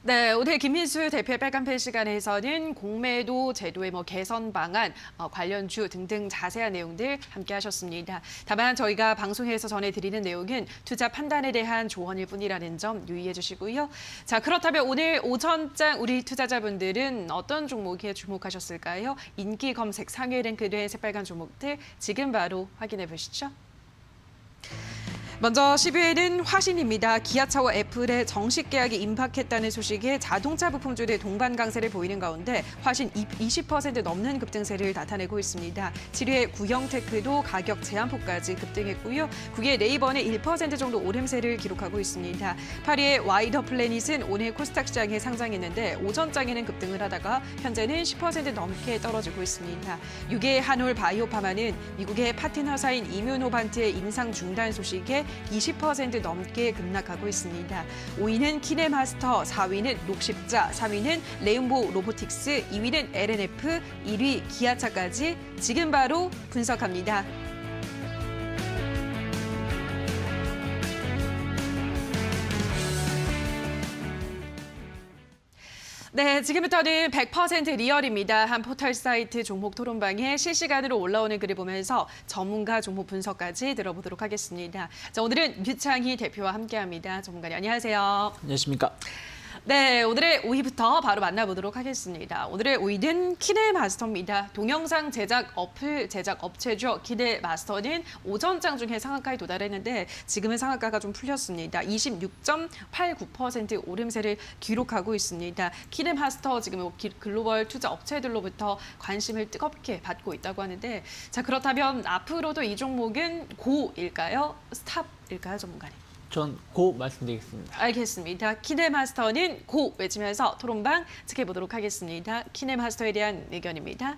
네, 오늘 김민수 대표의 빨간펜 시간에서는 공매도 제도의 개선 방안, 관련주 등등 자세한 내용들 함께 하셨습니다. 다만 저희가 방송에서 전해드리는 내용은 투자 판단에 대한 조언일 뿐이라는 점 유의해 주시고요. 자, 그렇다면 오늘 오전장 우리 투자자분들은 어떤 종목에 주목하셨을까요? 인기 검색 상위 랭크된 새빨간 종목들 지금 바로 확인해 보시죠. 먼저 10위에는 화신입니다. 기아차와 애플의 정식 계약이 임박했다는 소식에 자동차 부품주의 동반 강세를 보이는 가운데 화신 20% 넘는 급등세를 나타내고 있습니다. 7위에 구형테크도 가격 제한폭까지 급등했고요. 9위에 네이버는 1% 정도 오름세를 기록하고 있습니다. 8위에 와이더 플래닛은 오늘 코스닥 시장에 상장했는데 오전장에는 급등을 하다가 현재는 10% 넘게 떨어지고 있습니다. 6위의 한올 바이오파마는 미국의 파트너사인 이뮤노반트의 임상 중단 소식에 20% 넘게 급락하고 있습니다. 5위는 키네마스터, 4위는 록십자, 3위는 레인보우 로보틱스, 2위는 LNF, 1위 기아차까지 지금 바로 분석합니다. 네, 지금부터는 100% 리얼입니다. 한 포털 사이트 종목 토론방에 실시간으로 올라오는 글을 보면서 전문가 종목 분석까지 들어보도록 하겠습니다. 자, 오늘은 류창희 대표와 함께합니다. 전문가님 안녕하세요. 안녕하십니까. 네, 오늘의 5위부터 바로 만나보도록 하겠습니다. 오늘의 5위는 키네마스터입니다. 동영상 제작 어플 제작 업체죠. 키네마스터는 오전장 중에 상한가에 도달했는데 지금은 상한가가 좀 풀렸습니다. 26.89% 오름세를 기록하고 있습니다. 키네마스터 지금 글로벌 투자 업체들로부터 관심을 뜨겁게 받고 있다고 하는데 자, 그렇다면 앞으로도 이 종목은 고일까요? 스탑일까요, 전문가님? 전 고 말씀드리겠습니다. 알겠습니다. 키네마스터는 고 외치면서 토론방 지켜보도록 하겠습니다. 키네마스터에 대한 의견입니다.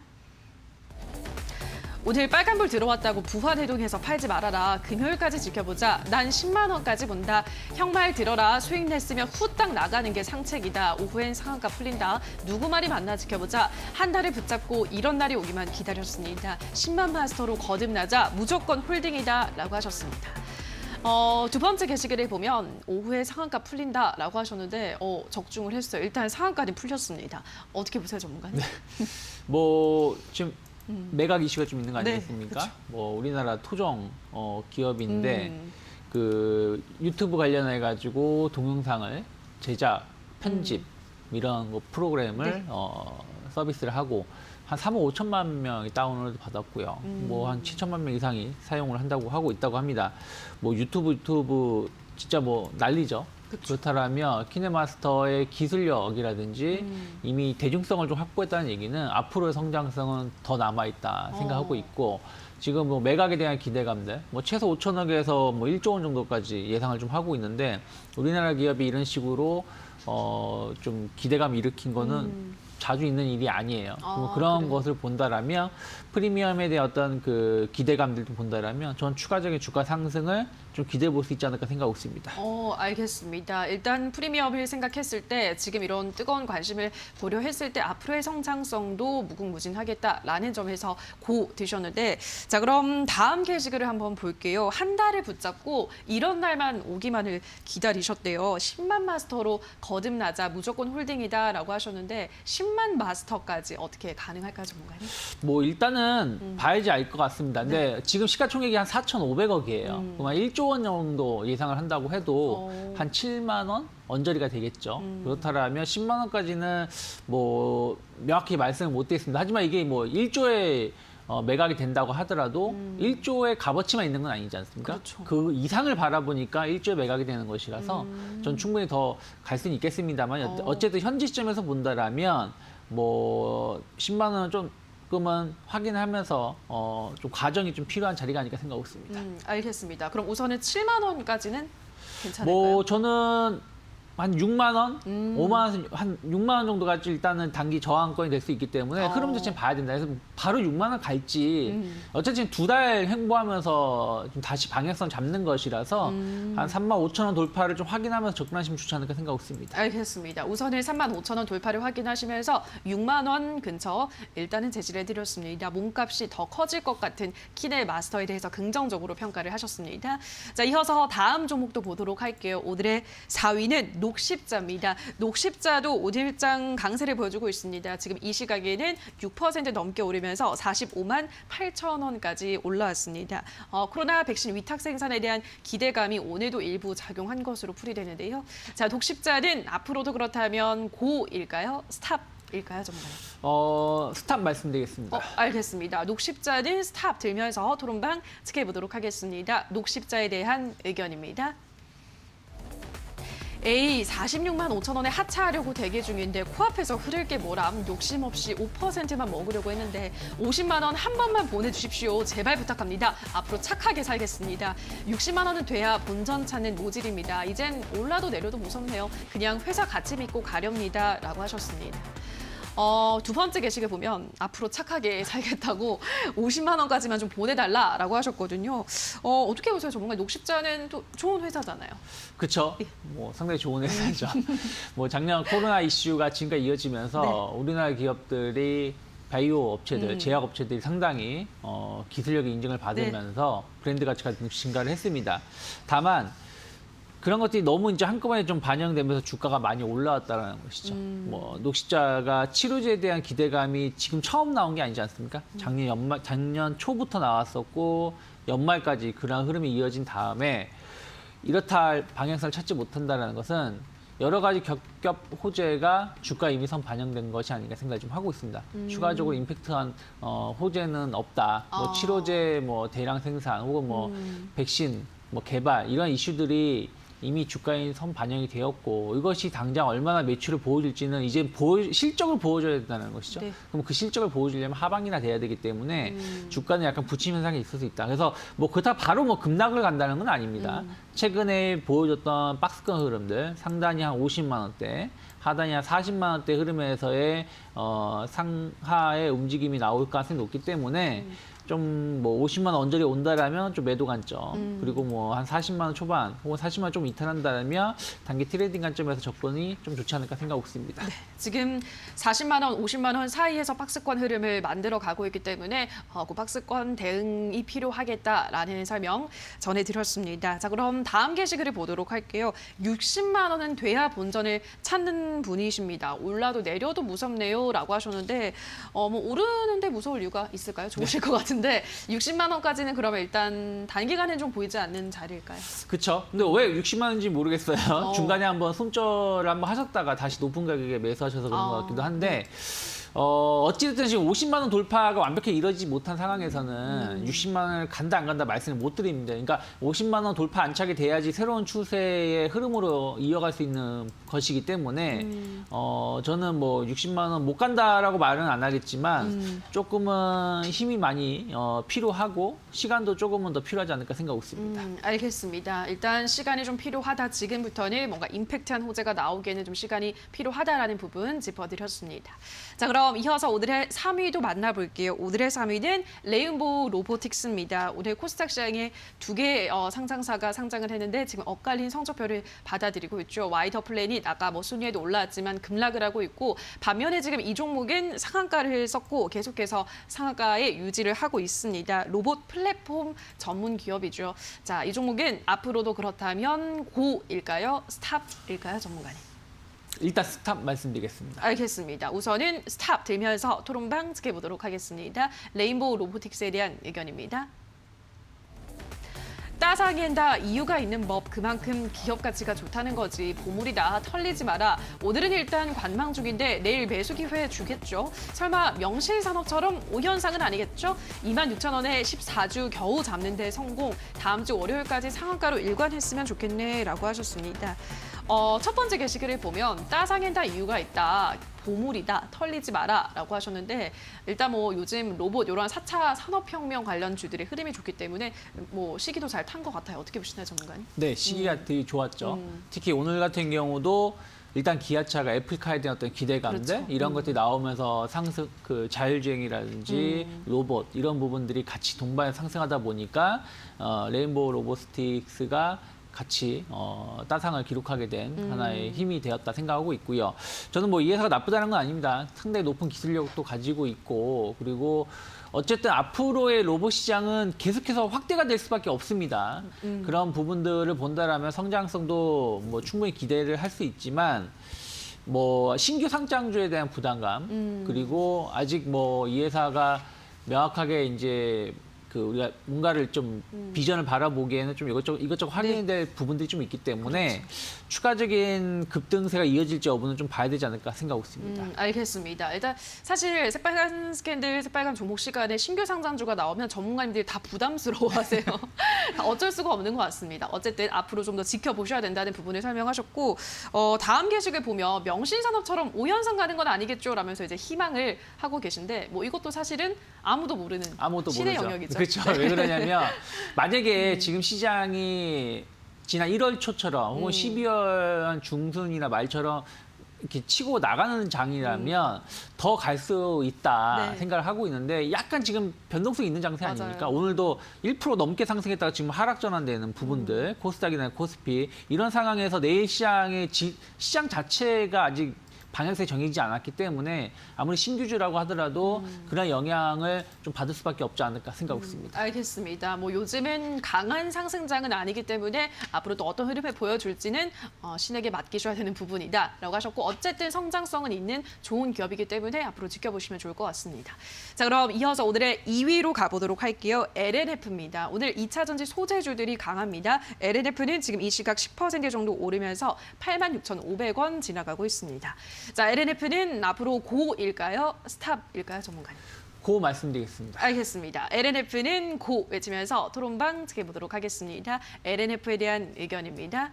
오늘 빨간불 들어왔다고 부활해동해서 팔지 말아라. 금요일까지 지켜보자. 난 10만 원까지 본다. 형 말 들어라. 수익 냈으면 후딱 나가는 게 상책이다. 오후엔 상한가 풀린다. 누구 말이 맞나 지켜보자. 한 달을 붙잡고 이런 날이 오기만 기다렸습니다. 10만 마스터로 거듭나자. 무조건 홀딩이다. 라고 하셨습니다. 두 번째 게시글에 보면 오후에 상한가 풀린다라고 하셨는데 적중을 했어요. 일단 상한가는 풀렸습니다. 어떻게 보세요, 전문가님? 네. 지금 매각 이슈가 좀 있는 거 아니겠습니까? 네, 우리나라 토종 기업인데 그 유튜브 관련해 가지고 동영상을 제작, 편집 이런 프로그램을 네. 서비스를 하고 한 3억 5천만 명이 다운로드 받았고요. 한 7천만 명 이상이 사용을 한다고 하고 있다고 합니다. 유튜브 진짜 난리죠. 그쵸. 그렇다면 키네마스터의 기술력이라든지 이미 대중성을 좀 확보했다는 얘기는 앞으로의 성장성은 더 남아있다 생각하고 있고 지금 매각에 대한 기대감들 최소 5천억에서 1조 원 정도까지 예상을 좀 하고 있는데 우리나라 기업이 이런 식으로 좀 기대감 일으킨 거는 자주 있는 일이 아니에요. 그런 그래요? 것을 본다라면 프리미엄에 대한 어떤 그 기대감들도 본다라면 전 추가적인 주가 상승을 좀 기대해 볼 수 있지 않을까 생각하고 있습니다. 알겠습니다. 일단 프리미엄을 생각했을 때 지금 이런 뜨거운 관심을 고려했을 때 앞으로의 성장성도 무궁무진하겠다라는 점에서 고 드셨는데 자, 그럼 다음 게시글을 한번 볼게요. 한 달을 붙잡고 이런 날만 오기만을 기다리셨대요. 10만 마스터로 거듭나자 무조건 홀딩이다라고 하셨는데 10만 마스터까지 어떻게 가능할까요, 전문가님? 일단은 봐야지 알 것 같습니다. 근데 지금 시가총액이 한 4,500억이에요. 그럼 1조 원 정도 예상을 한다고 해도 한 7만 원 언저리가 되겠죠. 그렇다면 10만 원까지는 명확히 말씀을 못 드리겠습니다. 하지만 이게 1조에 매각이 된다고 하더라도 1조의 값어치만 있는 건 아니지 않습니까? 그렇죠. 그 이상을 바라보니까 1조에 매각이 되는 것이라서 전 충분히 더 갈 수는 있겠습니다만 어쨌든 현지 시점에서 본다라면 10만 원은 조금은 확인하면서 좀 과정이 좀 필요한 자리가 아닐까 생각하고 있습니다. 알겠습니다. 그럼 우선은 7만 원까지는 괜찮을까요? 저는 한 6만 원, 5만 원, 한 6만 원 정도가 일단은 단기 저항권이 될 수 있기 때문에 흐름 자체는 봐야 된다. 그래서 바로 6만 원 갈지 어쨌든 2달 횡보하면서 좀 다시 방향성 잡는 것이라서 한 3만 5천 원 돌파를 좀 확인하면서 접근하시면 좋지 않을까 생각하고 있습니다. 알겠습니다. 우선은 3만 5천 원 돌파를 확인하시면서 6만 원 근처 일단은 제시해드렸습니다. 몸값이 더 커질 것 같은 키네마스터에 대해서 긍정적으로 평가를 하셨습니다. 자, 이어서 다음 종목도 보도록 할게요. 오늘의 4위는 녹십자입니다. 녹십자도 오일장 강세를 보여주고 있습니다. 지금 이 시각에는 6% 넘게 오르면서 45만 8천 원까지 올라왔습니다. 코로나 백신 위탁 생산에 대한 기대감이 오늘도 일부 작용한 것으로 풀이되는데요. 자, 녹십자는 앞으로도 그렇다면 고일까요? 스탑일까요, 전문가님? 스탑 말씀드리겠습니다. 알겠습니다. 녹십자는 스탑 들면서 토론방 지켜보도록 하겠습니다. 녹십자에 대한 의견입니다. A 46만 5천 원에 하차하려고 대기 중인데 코앞에서 흐를 게 뭐람 욕심 없이 5%만 먹으려고 했는데 50만 원 한 번만 보내주십시오. 제발 부탁합니다. 앞으로 착하게 살겠습니다. 60만 원은 돼야 본전 찾는 모질입니다. 이젠 올라도 내려도 무섭네요. 그냥 회사 같이 믿고 가렵니다. 라고 하셨습니다. 두 번째 게시글 보면 앞으로 착하게 살겠다고 50만 원까지만 좀 보내달라라고 하셨거든요. 어떻게 보세요, 전문가? 녹십자는 또 좋은 회사잖아요. 그렇죠. 뭐 상당히 좋은 회사죠. 뭐 작년 코로나 이슈가 지금까지 이어지면서 우리나라 기업들이 바이오 업체들, 제약 업체들이 상당히 기술력의 인증을 받으면서 브랜드 가치가 증가를 했습니다. 다만 그런 것들이 너무 이제 한꺼번에 좀 반영되면서 주가가 많이 올라왔다는 것이죠. 뭐 녹십자가 치료제에 대한 기대감이 지금 처음 나온 게 아니지 않습니까? 작년 초부터 나왔었고 연말까지 그런 흐름이 이어진 다음에 이렇다 할 방향성을 찾지 못한다는 것은 여러 가지 겹겹 호재가 주가에 이미 선 반영된 것이 아닌가 생각을 좀 하고 있습니다. 추가적으로 임팩트한 호재는 없다. 뭐 치료제 뭐 대량 생산 혹은 뭐 백신 뭐 개발 이런 이슈들이 이미 주가에 선 반영이 되었고 이것이 당장 얼마나 매출을 보여줄지는 이제 실적을 보여줘야 된다는 것이죠. 네. 그럼 그 실적을 보여주려면 하반기나 돼야 되기 때문에 주가는 약간 부침 현상이 있을 수 있다. 그래서 뭐 그렇다 바로 뭐 급락을 간다는 건 아닙니다. 최근에 보여줬던 박스권 흐름들 상단이 한 50만 원대, 하단이 한 40만 원대 흐름에서의 상하의 움직임이 나올 가능성이 높기 때문에 좀 뭐 50만 원 언저리 온다라면 좀 매도 관점 그리고 뭐 한 40만 원 초반 혹은 40만 원 좀 이탈한다면 단기 트레이딩 관점에서 접근이 좀 좋지 않을까 생각하고 있습니다. 네, 지금 40만 원, 50만 원 사이에서 박스권 흐름을 만들어 가고 있기 때문에 그 박스권 대응이 필요하겠다라는 설명 전해드렸습니다. 자, 그럼 다음 게시글을 보도록 할게요. 60만 원은 돼야 본전을 찾는 분이십니다. 올라도 내려도 무섭네요라고 하셨는데 뭐 오르는데 무서울 이유가 있을까요? 좋으실 것 같은데 60만 원까지는 그러면 일단 단기간에 좀 보이지 않는 자리일까요? 그렇죠. 근데 왜 60만 원인지 모르겠어요. 중간에 한번 손절을 한번 하셨다가 다시 높은 가격에 매수하셔서 그런 것 같기도 한데 어찌됐든 지금 50만 원 돌파가 완벽히 이루어지지 못한 상황에서는 60만 원을 간다 안 간다 말씀을 못 드립니다. 그러니까 50만 원 돌파 안착이 돼야지 새로운 추세의 흐름으로 이어갈 수 있는 것이기 때문에 저는 뭐 60만 원 못 간다라고 말은 안 하겠지만 조금은 힘이 많이 필요하고 시간도 조금은 더 필요하지 않을까 생각하고 있습니다. 알겠습니다. 일단 시간이 좀 필요하다. 지금부터는 뭔가 임팩트한 호재가 나오기에는 좀 시간이 필요하다라는 부분 짚어드렸습니다. 자, 그럼 이어서 오늘의 3위도 만나볼게요. 오늘의 3위는 레인보우 로보틱스입니다. 오늘 코스닥 시장에 두 개의 상장사가 상장을 했는데 지금 엇갈린 성적표를 받아들이고 있죠. 와이더 플래닛 아까 뭐 순위에도 올라왔지만 급락을 하고 있고 반면에 지금 이 종목은 상한가를 썼고 계속해서 상한가에 유지를 하고 있습니다. 로봇 플랫폼 전문 기업이죠. 자, 이 종목은 앞으로도 그렇다면 고일까요? 스탑일까요, 전문가님? 일단 스탑 말씀드리겠습니다. 알겠습니다. 우선은 스탑 들면서 토론방 지켜보도록 하겠습니다. 레인보우 로보틱스에 대한 의견입니다. 따상한다 이유가 있는 법 그만큼 기업 가치가 좋다는 거지 보물이다 털리지 마라. 오늘은 일단 관망 중인데 내일 매수 기회 주겠죠. 설마 명실산업처럼 오현상은 아니겠죠? 26,000원에 14주 겨우 잡는 데 성공. 다음 주 월요일까지 상한가로 일관했으면 좋겠네 라고 하셨습니다. 첫 번째 게시글을 보면 따상한다 이유가 있다. 보물이다, 털리지 마라 라고 하셨는데 일단 뭐 요즘 로봇 이런 4차 산업혁명 관련 주들의 흐름이 좋기 때문에 뭐 시기도 잘 탄 것 같아요. 어떻게 보시나요, 전문가님? 네, 시기가 되게 좋았죠. 특히 오늘 같은 경우도 일단 기아차가 애플카에 대한 어떤 기대감들 그렇죠. 이런 것들이 나오면서 상승 그 자율주행이라든지 로봇 이런 부분들이 같이 동반해 상승하다 보니까 레인보우 로보틱스가 같이 따상을 기록하게 된 하나의 힘이 되었다 생각하고 있고요. 저는 뭐 이 회사가 나쁘다는 건 아닙니다. 상당히 높은 기술력도 가지고 있고 그리고 어쨌든 앞으로의 로봇 시장은 계속해서 확대가 될 수밖에 없습니다. 그런 부분들을 본다라면 성장성도 뭐 충분히 기대를 할 수 있지만 뭐 신규 상장주에 대한 부담감 그리고 아직 뭐 이 회사가 명확하게 이제 그 우리가 뭔가를 좀 비전을 바라보기에는 좀 이것저것 확인이 될 부분들이 좀 있기 때문에 추가적인 급등세가 이어질지 여부는 좀 봐야 되지 않을까 생각하고 있습니다. 알겠습니다. 일단 사실 새빨간 스캔들, 새빨간 종목 시간에 신규 상장주가 나오면 전문가님들이 다 부담스러워하세요. 다 어쩔 수가 없는 것 같습니다. 어쨌든 앞으로 좀 더 지켜보셔야 된다는 부분을 설명하셨고 다음 게시글 보면 명신산업처럼 5연상 가는 건 아니겠죠? 라면서 이제 희망을 하고 계신데 뭐 이것도 사실은 아무도 모르는 신의 모르죠. 영역이죠. 그렇죠. 왜 그러냐면 만약에 지금 시장이 지난 1월 초처럼 혹은 12월 중순이나 말처럼 이렇게 치고 나가는 장이라면 더 갈 수 있다 네. 생각을 하고 있는데 약간 지금 변동성이 있는 장세 맞아요. 아닙니까? 오늘도 1% 넘게 상승했다가 지금 하락 전환되는 부분들, 코스닥이나 코스피 이런 상황에서 내일 시장의 시장 자체가 아직 방향성이 정해지지 않았기 때문에 아무리 신규주라고 하더라도 그런 영향을 좀 받을 수밖에 없지 않을까 생각하고 있습니다. 알겠습니다. 뭐 요즘은 강한 상승장은 아니기 때문에 앞으로 또 어떤 흐름을 보여줄지는 신에게 맡기셔야 되는 부분이다라고 하셨고 어쨌든 성장성은 있는 좋은 기업이기 때문에 앞으로 지켜보시면 좋을 것 같습니다. 자 그럼 이어서 오늘의 2위로 가보도록 할게요. LNF입니다. 오늘 2차 전지 소재주들이 강합니다. LNF는 지금 이 시각 10% 정도 오르면서 86,500원 지나가고 있습니다. 자, LNF는 앞으로 고일까요? 스탑일까요, 전문가님? 고 말씀드리겠습니다. 알겠습니다. LNF는 고 외치면서 토론방 지켜보도록 하겠습니다. LNF에 대한 의견입니다.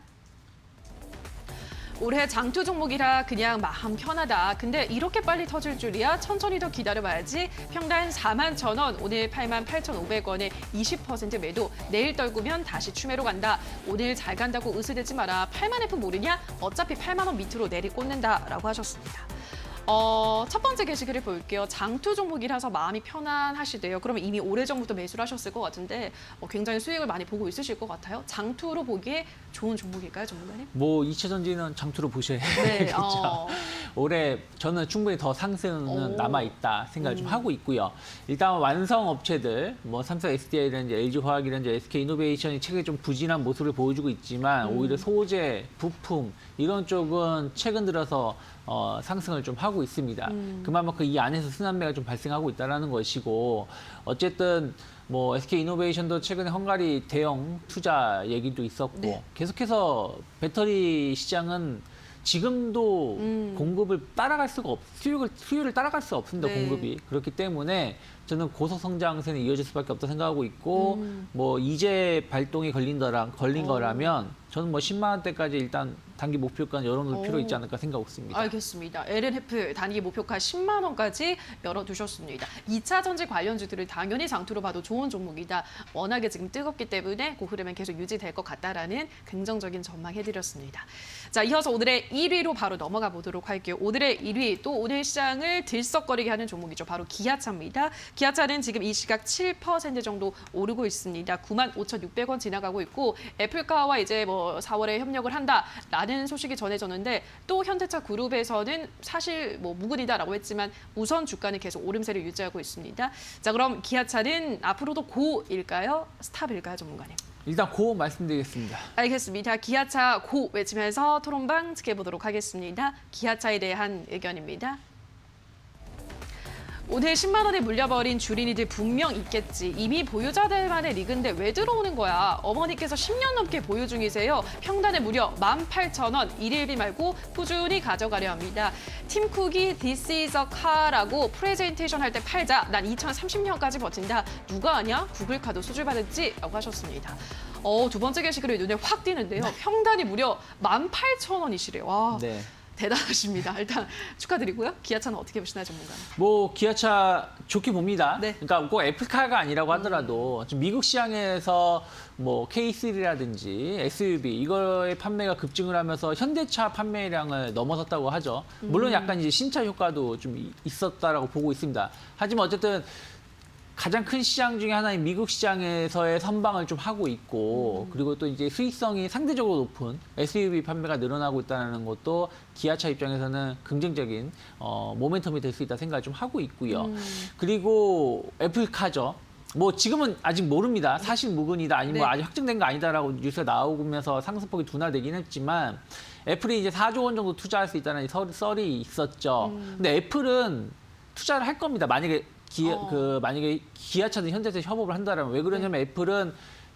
올해 장투 종목이라 그냥 마음 편하다. 근데 이렇게 빨리 터질 줄이야? 천천히 더 기다려봐야지. 평단 41,000원, 오늘 88,500원에 20% 매도. 내일 떨구면 다시 추매로 간다. 오늘 잘 간다고 으스대지 마라. 8만 F 모르냐? 어차피 8만 원 밑으로 내리꽂는다라고 하셨습니다. 첫 번째 게시글을 볼게요. 장투 종목이라서 마음이 편안하시대요. 그러면 이미 오래전부터 매수를 하셨을 것 같은데 굉장히 수익을 많이 보고 있으실 것 같아요. 장투로 보기에 좋은 종목일까요, 전문가님? 뭐 2차 전지는 장투로 보셔야겠죠. 네, 올해 저는 충분히 더 상승은 오. 남아있다 생각을 좀 하고 있고요. 일단 완성 업체들, 뭐 삼성 SDI라든지 LG화학이라든지 SK이노베이션이 최근에 좀 부진한 모습을 보여주고 있지만 오히려 소재, 부품 이런 쪽은 최근 들어서 상승을 좀 하고 있습니다. 그만큼 이 안에서 순환매가 좀 발생하고 있다는 것이고 어쨌든 뭐 SK이노베이션도 최근에 헝가리 대형 투자 얘기도 있었고 네. 계속해서 배터리 시장은 지금도 공급을 따라갈 수가 수요를 따라갈 수 없습니다. 네. 공급이. 그렇기 때문에 저는 고속 성장세는 이어질 수밖에 없다 생각하고 있고 뭐 이제 발동이 걸린 거라면 저는 뭐 10만 원대까지 일단 단기 목표가는 열어놓을 필요 있지 않을까 생각하고 있습니다. 알겠습니다. LNF 단기 목표가 10만 원까지 열어두셨습니다. 2차 전지 관련주들을 당연히 장투로 봐도 좋은 종목이다. 워낙에 지금 뜨겁기 때문에 그 흐름은 계속 유지될 것 같다라는 긍정적인 전망 해드렸습니다. 자, 이어서 오늘의 1위로 바로 넘어가 보도록 할게요. 오늘의 1위, 또 오늘 시장을 들썩거리게 하는 종목이죠. 바로 기아차입니다. 기아차는 지금 이 시각 7% 정도 오르고 있습니다. 95,600원 지나가고 있고 애플카와 이제 뭐 4월에 협력을 한다라는 소식이 전해졌는데 또 현대차 그룹에서는 사실 뭐 무근이다라고 했지만 우선 주가는 계속 오름세를 유지하고 있습니다. 자, 그럼 기아차는 앞으로도 고일까요? 스탑일까요, 전문가님? 일단 고 말씀드리겠습니다. 알겠습니다. 기아차 고 외치면서 토론방 지켜보도록 하겠습니다. 기아차에 대한 의견입니다. 오늘 10만 원에 물려버린 주린이들 분명 있겠지. 이미 보유자들만의 리그인데 왜 들어오는 거야? 어머니께서 10년 넘게 보유 중이세요. 평단에 무려 18,000원. 일일비 말고 꾸준히 가져가려 합니다. 팀쿡이 This is a car라고 프레젠테이션 할 때 팔자. 난 2030년까지 버틴다. 누가 아냐? 구글카도 수주받았지? 라고 하셨습니다. 두 번째 게시글이 눈에 확 띄는데요. 평단이 무려 18,000원이시래요. 와. 네. 대단하십니다. 일단 축하드리고요. 기아차는 어떻게 보시나요, 전문가는? 뭐 기아차 좋게 봅니다. 네. 그러니까 꼭 애플카가 아니라고 하더라도 지금 미국 시장에서 뭐 K3라든지 SUV 이거의 판매가 급증을 하면서 현대차 판매량을 넘어섰다고 하죠. 물론 약간 이제 신차 효과도 좀 있었다라고 보고 있습니다. 하지만 어쨌든 가장 큰 시장 중에 하나인 미국 시장에서의 선방을 좀 하고 있고 그리고 또 이제 수익성이 상대적으로 높은 SUV 판매가 늘어나고 있다는 것도 기아차 입장에서는 긍정적인 모멘텀이 될 수 있다 생각을 좀 하고 있고요. 그리고 애플카죠. 뭐 지금은 아직 모릅니다. 사실 무근이다 아니면 뭐 네. 아직 확정된 거 아니다라고 뉴스가 나오면서 상승폭이 둔화되긴 했지만 애플이 이제 4조 원 정도 투자할 수 있다는 썰이 있었죠. 근데 애플은 투자를 할 겁니다. 만약에 만약에 기아차든 현대차 협업을 한다면 왜 그러냐면 애플은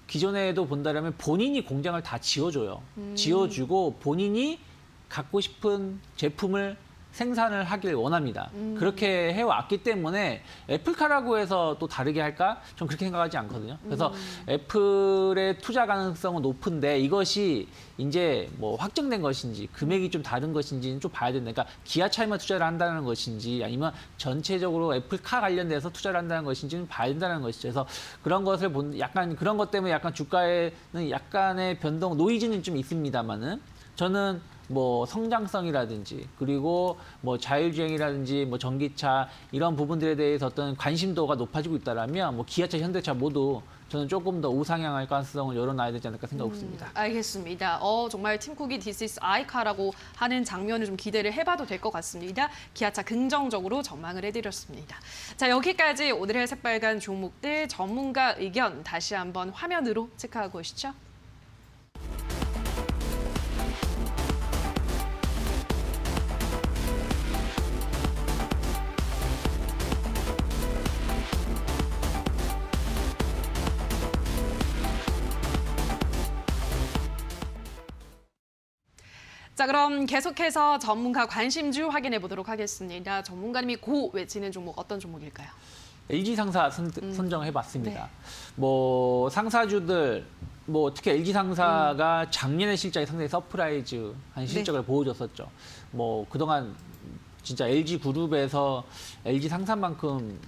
기존에도 본다면 본인이 공장을 다 지어줘요. 지어주고 본인이 갖고 싶은 제품을 생산을 하길 원합니다. 그렇게 해왔기 때문에 애플카라고 해서 또 다르게 할까? 전 그렇게 생각하지 않거든요. 그래서 애플의 투자 가능성은 높은데 이것이 이제 뭐 확정된 것인지 금액이 좀 다른 것인지는 좀 봐야 된다. 그러니까 기아차에만 투자를 한다는 것인지 아니면 전체적으로 애플카 관련돼서 투자를 한다는 것인지는 봐야 된다는 것이죠. 그래서 그런 것을 약간 그런 것 때문에 약간 주가에는 약간의 변동, 노이즈는 좀 있습니다만은 저는 뭐 성장성이라든지 그리고 뭐 자율주행이라든지 뭐 전기차 이런 부분들에 대해서 어떤 관심도가 높아지고 있다라면 뭐 기아차, 현대차 모두 저는 조금 더 우상향할 가능성을 열어놔야 되지 않을까 생각했습니다. 알겠습니다. 정말 팀쿡이 This is 아이카라고 하는 장면을 좀 기대를 해봐도 될 것 같습니다. 기아차 긍정적으로 전망을 해드렸습니다. 자, 여기까지 오늘의 새빨간 종목들 전문가 의견 다시 한번 화면으로 체크하고 오시죠. 자, 그럼 계속해서 전문가 관심주 확인해 보도록 하겠습니다. 전문가님이 고 외치는 종목 어떤 종목일까요? LG 상사 선정해봤습니다. 네. 뭐 상사주들 뭐 특히 LG 상사가 작년에 실적이 상당히 서프라이즈한 실적을 보여줬었죠. 뭐 그동안 진짜 LG 그룹에서 LG 상사만큼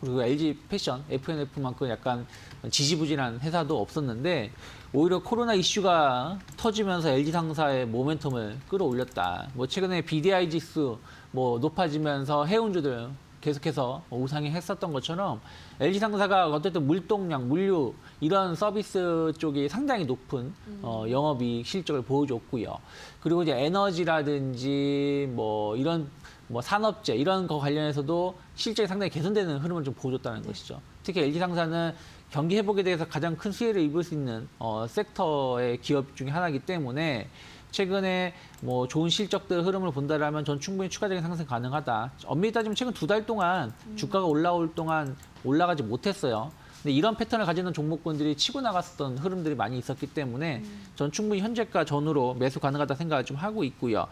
그리고 LG 패션, FNF만큼 약간 지지부진한 회사도 없었는데 오히려 코로나 이슈가 터지면서 LG 상사의 모멘텀을 끌어올렸다. 뭐 최근에 BDI 지수 뭐 높아지면서 해운주들 계속해서 우상향했었던 것처럼 LG 상사가 어쨌든 물동량, 물류 이런 서비스 쪽이 상당히 높은 영업이익 실적을 보여줬고요. 그리고 이제 에너지라든지 뭐 이런 뭐 산업재 이런 거 관련해서도 실적이 상당히 개선되는 흐름을 좀 보여줬다는 것이죠. 특히 LG 상사는 경기 회복에 대해서 가장 큰 수혜를 입을 수 있는 섹터의 기업 중에 하나이기 때문에 최근에 뭐 좋은 실적들 흐름을 본다라면 전 충분히 추가적인 상승 가능하다. 엄밀히 따지면 최근 2달 동안 주가가 올라올 동안 올라가지 못했어요. 근데 이런 패턴을 가지는 종목군들이 치고 나갔었던 흐름들이 많이 있었기 때문에 전 충분히 현재가 전후로 매수 가능하다 생각을 좀 하고 있고요.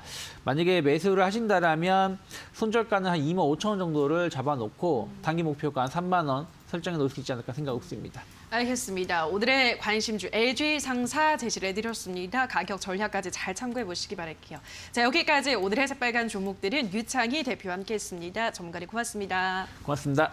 만약에 매수를 하신다라면 손절가는 한 2만 5천 원 정도를 잡아놓고 단기 목표가 한 3만 원 설정해 놓을 수 있지 않을까 생각하고 있습니다. 알겠습니다. 오늘의 관심주 LG 상사 제시를 해드렸습니다. 가격 전략까지 잘 참고해 보시기 바랄게요. 자, 여기까지 오늘의 새빨간 종목들은 유창희 대표와 함께했습니다. 전문가님 고맙습니다. 고맙습니다.